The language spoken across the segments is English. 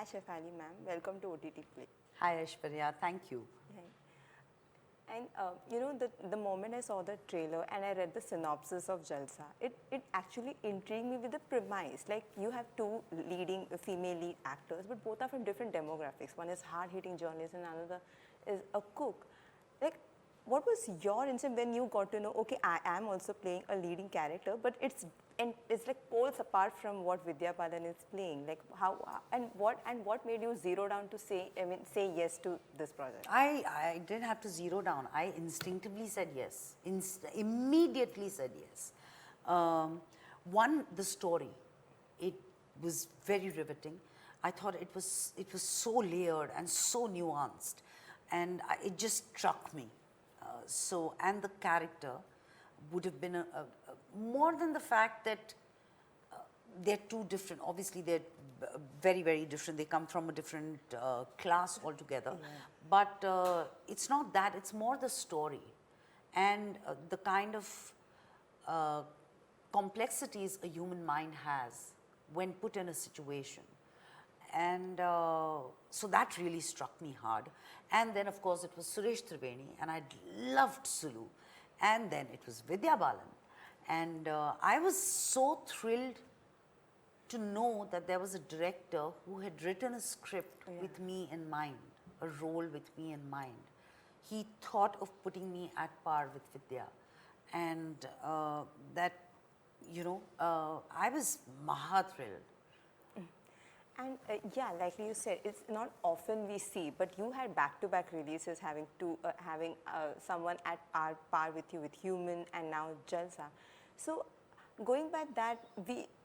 Shefali ma'am. Welcome to OTTplay. Hi Aishwarya, thank you. And the moment I saw the trailer and I read the synopsis of Jalsa, it actually intrigued me with the premise. Like you have two leading female lead actors, but both are from different demographics. One is hard-hitting journalist and another is a cook. Like, what was your instinct when you got to know, okay, I am also playing a leading character, but it's like poles apart from what Vidya Balan is playing. Like how and what made you zero down to say yes to this project? I didn't have to zero down. I instinctively said yes. Immediately said yes. One, the story. It was very riveting. I thought it was so layered and so nuanced, and it just struck me. And the character would have been more than the fact that they're two different. Obviously, they're very, very different. They come from a different class altogether. Yeah. But it's not that. It's more the story and the kind of complexities a human mind has when put in a situation. And so that really struck me hard. And then, of course, it was Suresh Triveni, and I loved Sulu. And then it was Vidya Balan. And I was so thrilled to know that there was a director who had written a script with me in mind, a role with me in mind. He thought of putting me at par with Vidya. And I was maha thrilled. And like you said, it's not often we see, but you had back-to-back releases having someone at par with you with Human and now Jalsa. So going by that,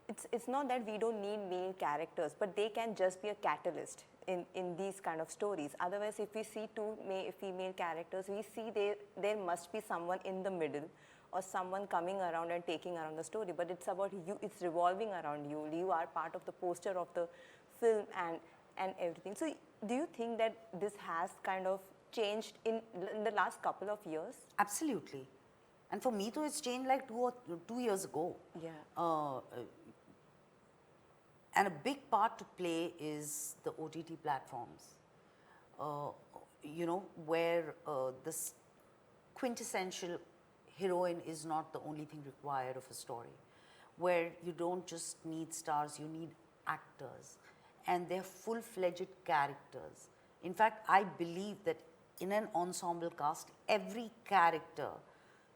it's not that we don't need male characters, but they can just be a catalyst in these kind of stories. Otherwise, if we see two female characters, we see there must be someone in the middle or someone coming around and taking around the story. But it's about you, it's revolving around you. You are part of the poster of the film and everything. So do you think that this has kind of changed in the last couple of years? Absolutely. And for me, too, it's changed like 2 years ago. Yeah. And a big part to play is the OTT platforms, where this quintessential heroine is not the only thing required of a story, where you don't just need stars, you need actors, and they're full-fledged characters. In fact, I believe that in an ensemble cast, every character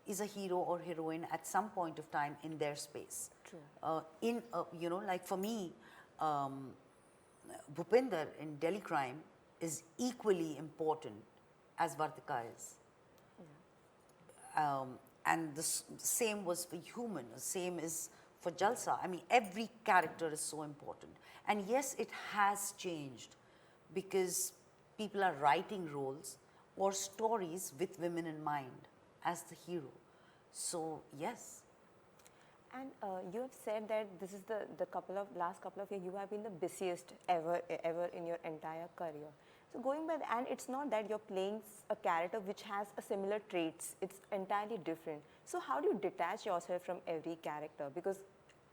is a hero or heroine at some point of time in their space. True. Like for me, Bhupinder in Delhi Crime is equally important as Vartika is. Yeah. And the same was for Human, the same is for Jalsa. I mean, every character is so important. And yes, it has changed because people are writing roles or stories with women in mind as the hero. So, yes. And you have said that this is the last couple of years you have been the busiest ever in your entire career. So going by that, and it's not that you're playing a character which has a similar traits. It's entirely different. So how do you detach yourself from every character? Because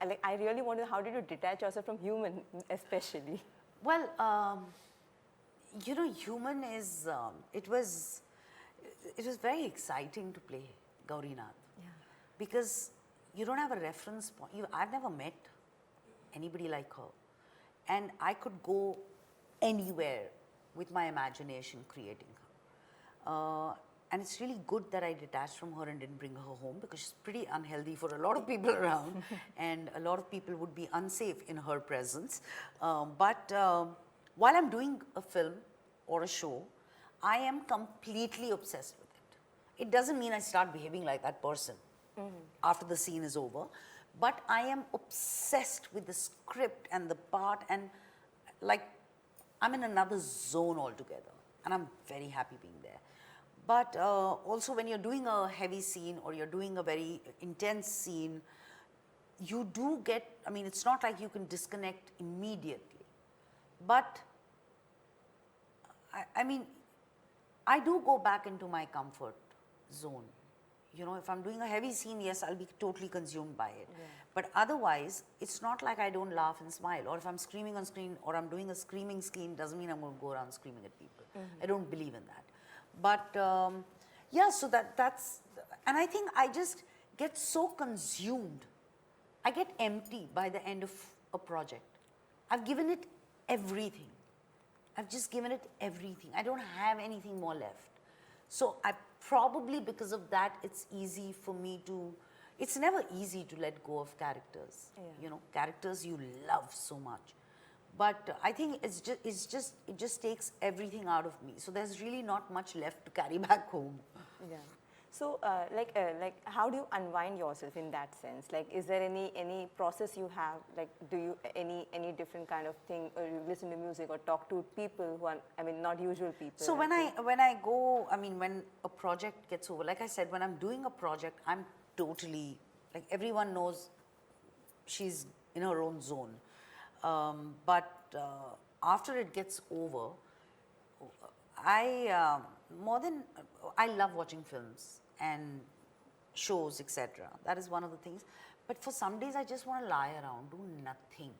I really want to know, how did you detach yourself from Human especially? Well, Human is, it was very exciting to play Gaurinath. Yeah. Because you don't have a reference point. I've never met anybody like her. And I could go anywhere with my imagination creating her. And it's really good that I detached from her and didn't bring her home, because she's pretty unhealthy for a lot of people around. And a lot of people would be unsafe in her presence. But while I'm doing a film or a show, I am completely obsessed with it. It doesn't mean I start behaving like that person after the scene is over, but I am obsessed with the script and the part, and like I'm in another zone altogether, and I'm very happy being there. But also when you're doing a heavy scene or you're doing a very intense scene, you do get, I mean, it's not like you can disconnect immediately, but I mean, I do go back into my comfort zone You know, if I'm doing a heavy scene, yes, I'll be totally consumed by it. But otherwise, it's not like I don't laugh and smile. Or if I'm screaming on screen or I'm doing a screaming scene, doesn't mean I'm going to go around screaming at people. I don't believe in that. But yeah, so that's, and I think I just get so consumed. I get empty by the end of a project. I've given it everything. I've just given it everything. I don't have anything more left. So I probably, because of that, it's easy for me to, it's never easy to let go of characters. You know, characters you love so much. But I think it just takes everything out of me. So there's really not much left to carry back home. Yeah. So, like, how do you unwind yourself in that sense? Like, is there any process you have? Like, do you any different kind of thing, or you listen to music or talk to people who are, I mean, not usual people? So when I go, I mean, when a project gets over, like I said, when I'm doing a project, I'm totally, like, everyone knows she's in her own zone. But after it gets over, I love watching films and shows, etc. That is one of the things. But for some days, I just want to lie around, do nothing.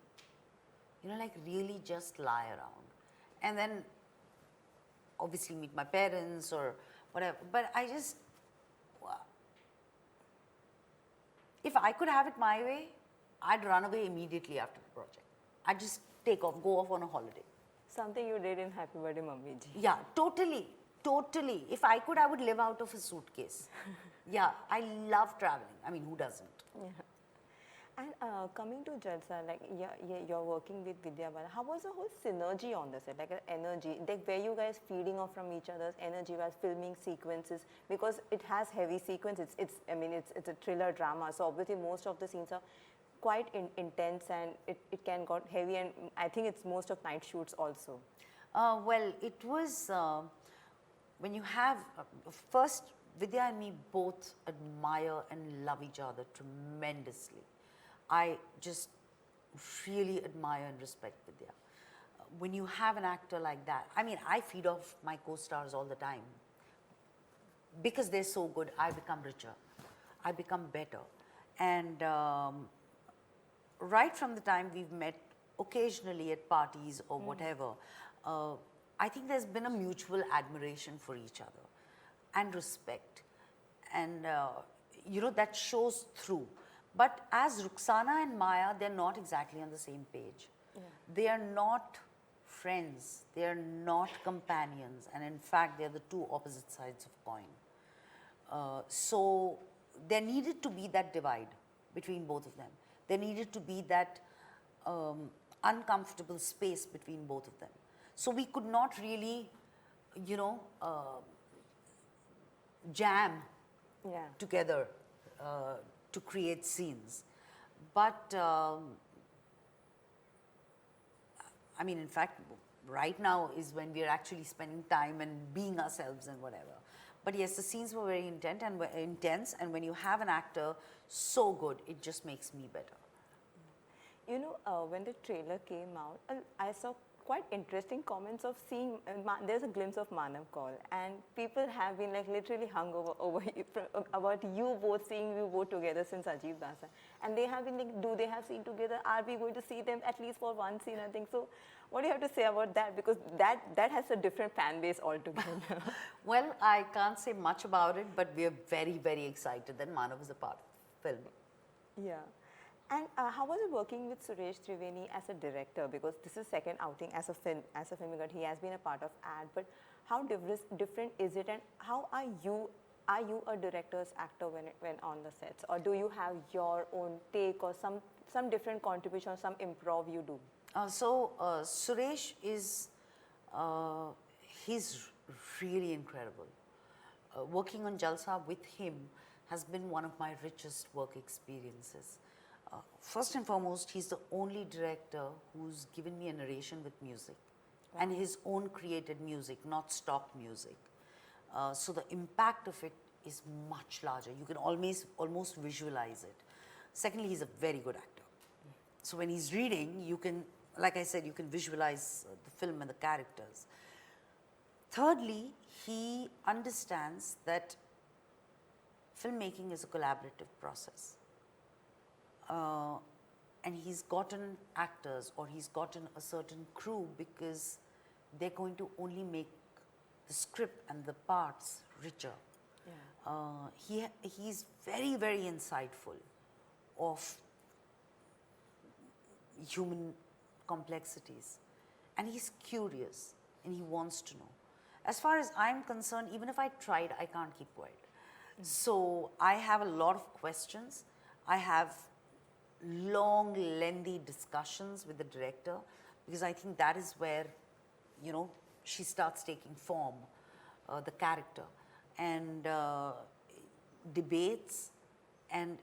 You know, like really just lie around. And then obviously meet my parents or whatever. But I just, if I could have it my way, I'd run away immediately after the project. I'd just take off, go off on a holiday. Something you did in Happy Birthday Mummy Ji. Yeah, totally. Totally. If I could, I would live out of a suitcase. Yeah, I love traveling. I mean, who doesn't? Yeah. And coming to Jalsa, like you're working with Vidya Balan. How was the whole synergy on the set? Like energy, like were you guys feeding off from each other's energy while filming sequences? Because it has heavy sequences. It's a thriller drama. So obviously most of the scenes are quite intense and it can got heavy, and I think it's most of night shoots also. Well, it was when you have first, Vidya and me both admire and love each other tremendously. I just really admire and respect Vidya. When you have an actor like that, I mean, I feed off my co-stars all the time. Because they're so good, I become richer. I become better. And right from the time we've met occasionally at parties or whatever, I think there's been a mutual admiration for each other and respect. And, you know, that shows through. But as Ruxana and Maya, they're not exactly on the same page. Yeah. They are not friends. They are not companions. And in fact, they're the two opposite sides of coin. So there needed to be that divide between both of them. There needed to be that uncomfortable space between both of them. So we could not really, you know, jam together to create scenes. But, I mean, in fact, right now is when we are actually spending time and being ourselves and whatever. But yes, the scenes were very intense, and when you have an actor so good, it just makes me better. You know, when the trailer came out, I saw quite interesting comments of seeing, there's a glimpse of Manav Kaul, and people have been like literally hung over you, about you both, seeing you both together since Ajib Dasa. And they have been like, do they have seen together? Are we going to see them at least for one scene, I think? So what do you have to say about that? Because that has a different fan base altogether. Well, I can't say much about it, but we are very, very excited that Manav is a part of the film. Yeah. And how was it working with Suresh Triveni as a director? Because this is second outing as a filmmaker. He has been a part of ad, but how different is it, and how are you a director's actor when on the sets, or do you have your own take or some different contribution or some improv you do? Suresh is he's really incredible. Working on Jalsa with him has been one of my richest work experiences. First and foremost, he's the only director who's given me a narration with music. Wow. And his own created music, not stock music. So the impact of it is much larger. You can almost visualize it. Secondly, he's a very good actor. So when he's reading, you can, like I said, you can visualize the film and the characters. Thirdly, he understands that filmmaking is a collaborative process. And he's gotten actors or he's gotten a certain crew because they're going to only make the script and the parts richer. He's very, very insightful of human complexities. And he's curious and he wants to know. As far as I'm concerned, even if I tried, I can't keep quiet. So I have a lot of questions. I have long, lengthy discussions with the director because I think that is where, you know, she starts taking form, the character, and debates. And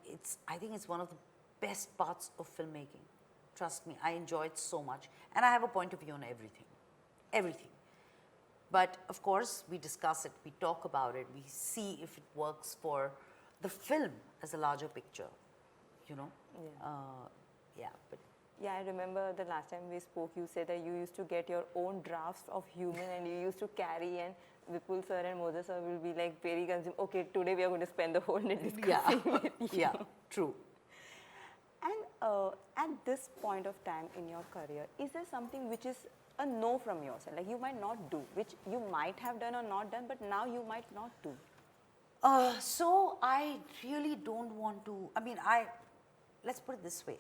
I think it's one of the best parts of filmmaking. Trust me, I enjoy it so much. And I have a point of view on everything, everything. But of course, we discuss it, we talk about it, we see if it works for the film as a larger picture, you know. But Yeah, I remember the last time we spoke, you said that you used to get your own drafts of human and you used to carry, and Vipul sir and Moses sir will be like very consumed. Okay, today we are going to spend the whole day discussing with you. Yeah, true. And at this point of time in your career, is there something which is a no from your side, like you might not do, which you might have done or not done, but now you might not do? So I really don't want to, let's put it this way.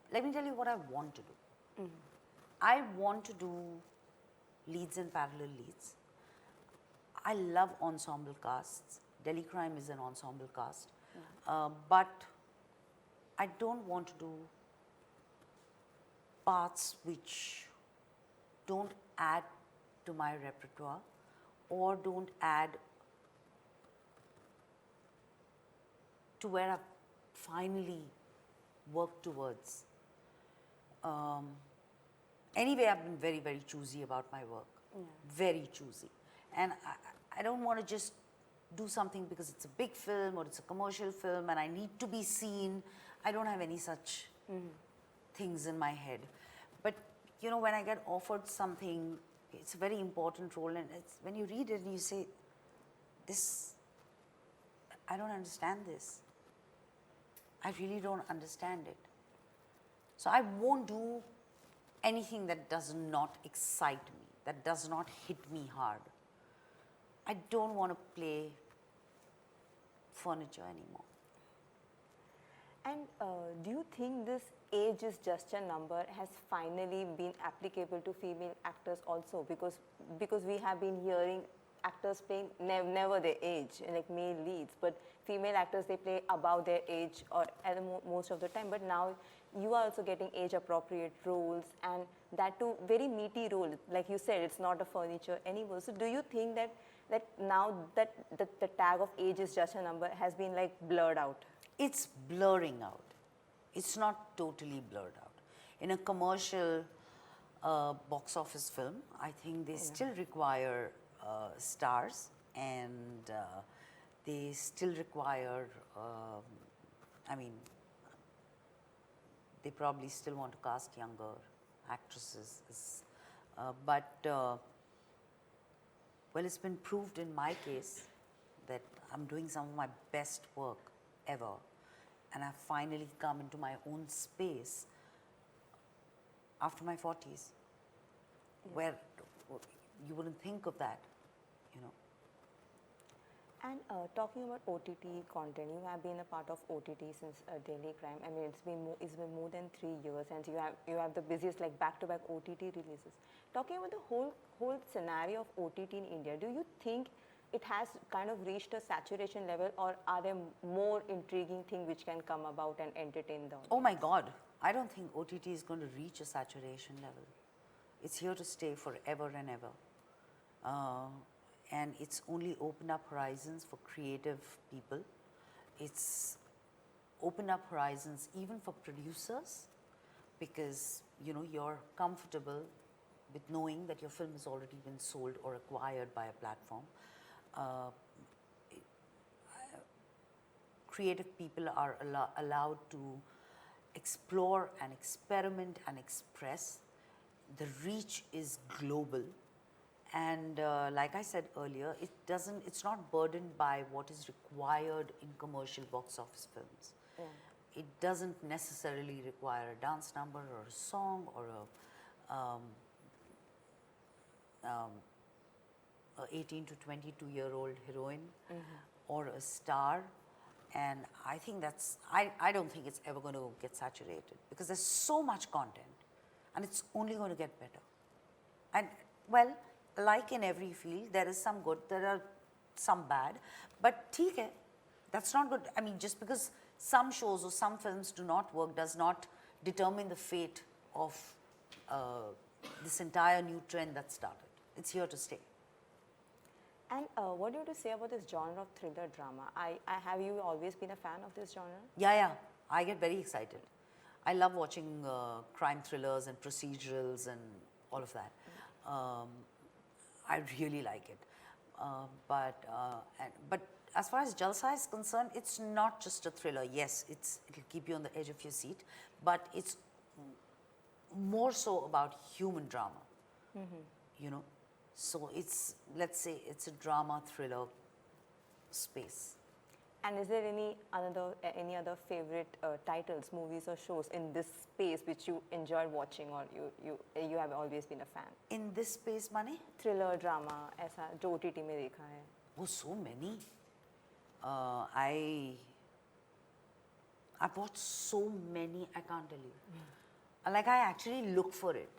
Let me tell you what I want to do. I want to do leads and parallel leads. I love ensemble casts. Delhi Crime is an ensemble cast. But I don't want to do parts which don't add to my repertoire or don't add to where I've finally worked towards. Anyway, I've been very, very choosy about my work. Very choosy. And I don't want to just do something because it's a big film or it's a commercial film and I need to be seen. I don't have any such things in my head. But, you know, when I get offered something, it's a very important role, and when you read it and you say, I don't understand this. I really don't understand it. So I won't do anything that does not excite me, that does not hit me hard. I don't want to play furniture anymore. And do you think this age is just a number has finally been applicable to female actors also? Because we have been hearing actors playing never their age, like male leads, but female actors, they play above their age or at most of the time. But now you are also getting age appropriate roles, and that too very meaty role. Like you said, it's not a furniture anymore. So do you think that now that the tag of age is just a number has been like blurred out? It's blurring out. It's not totally blurred out. In a commercial box office film, I think they still require stars, and they still require, they probably still want to cast younger actresses. Well, it's been proved in my case that I'm doing some of my best work ever, and I've finally come into my own space after my 40s, where you wouldn't think of that, you know. And talking about OTT content, you have been a part of OTT since Delhi Crime. I mean, it's been more than 3 years, and you have the busiest like back-to-back OTT releases. Talking about the whole scenario of OTT in India, do you think it has kind of reached a saturation level, or are there more intriguing things which can come about and entertain the audience? Oh my God, I don't think OTT is going to reach a saturation level. It's here to stay forever and ever. And it's only opened up horizons for creative people. It's opened up horizons even for producers, because, you know, you're comfortable with knowing that your film has already been sold or acquired by a platform. Creative people are allowed to explore and experiment and express. The reach is global, And like I said earlier, it's not burdened by what is required in commercial box office films. Yeah. It doesn't necessarily require a dance number or a song or a 18 to 22-year-old heroine or a star. And I think I don't think it's ever going to get saturated because there's so much content and it's only going to get better. And well, like in every field, there is some good, there are some bad, but theek hai, that's not good. I mean, just because some shows or some films do not work does not determine the fate of this entire new trend that started. It's here to stay. And what do you have to say about this genre of thriller drama? Have you always been a fan of this genre? Yeah, I get very excited. I love watching crime thrillers and procedurals and all of that. I really like it. But as far as Jalsa is concerned, it's not just a thriller. Yes, it'll keep you on the edge of your seat, but it's more so about human drama. You know, so let's say it's a drama thriller space. And is there any other favorite titles, movies or shows in this space which you enjoy watching or you have always been a fan? In this space, Mane? Thriller drama ऐसा जो OTT में देखा है? Oh, so many. I've watched so many, I can't tell you. Like I actually look for it.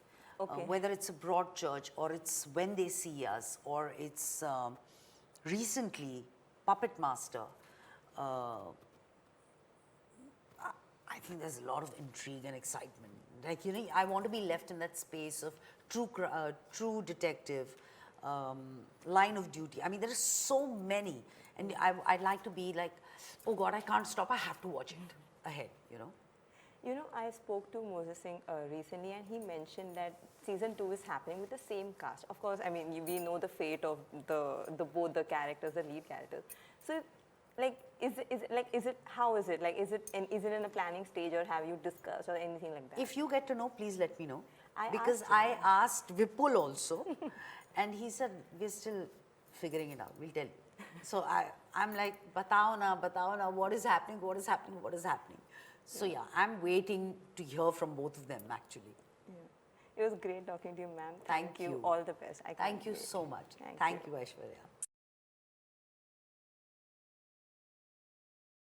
Okay. Whether it's a Broadchurch or it's When They See Us or it's recently Puppet Master. I think there's a lot of intrigue and excitement. Like, you know, I want to be left in that space of true detective, line of duty. I mean, there are so many. And I'd like to be like, oh God, I can't stop. I have to watch it ahead, you know. You know, I spoke to Moses Singh recently and he mentioned that season 2 is happening with the same cast. Of course, I mean, we know the fate of both the characters, the lead characters. So, like, how is it? Like, is it in a planning stage or have you discussed or anything like that? If you get to know, please let me know. I asked Vipul also and he said, we're still figuring it out, we'll tell you. So I'm like, batao na, what is happening? So yeah, I'm waiting to hear from both of them actually. Yeah. It was great talking to you, ma'am. Thank you. All the best. Thank you so much. Thank you, Aishwarya.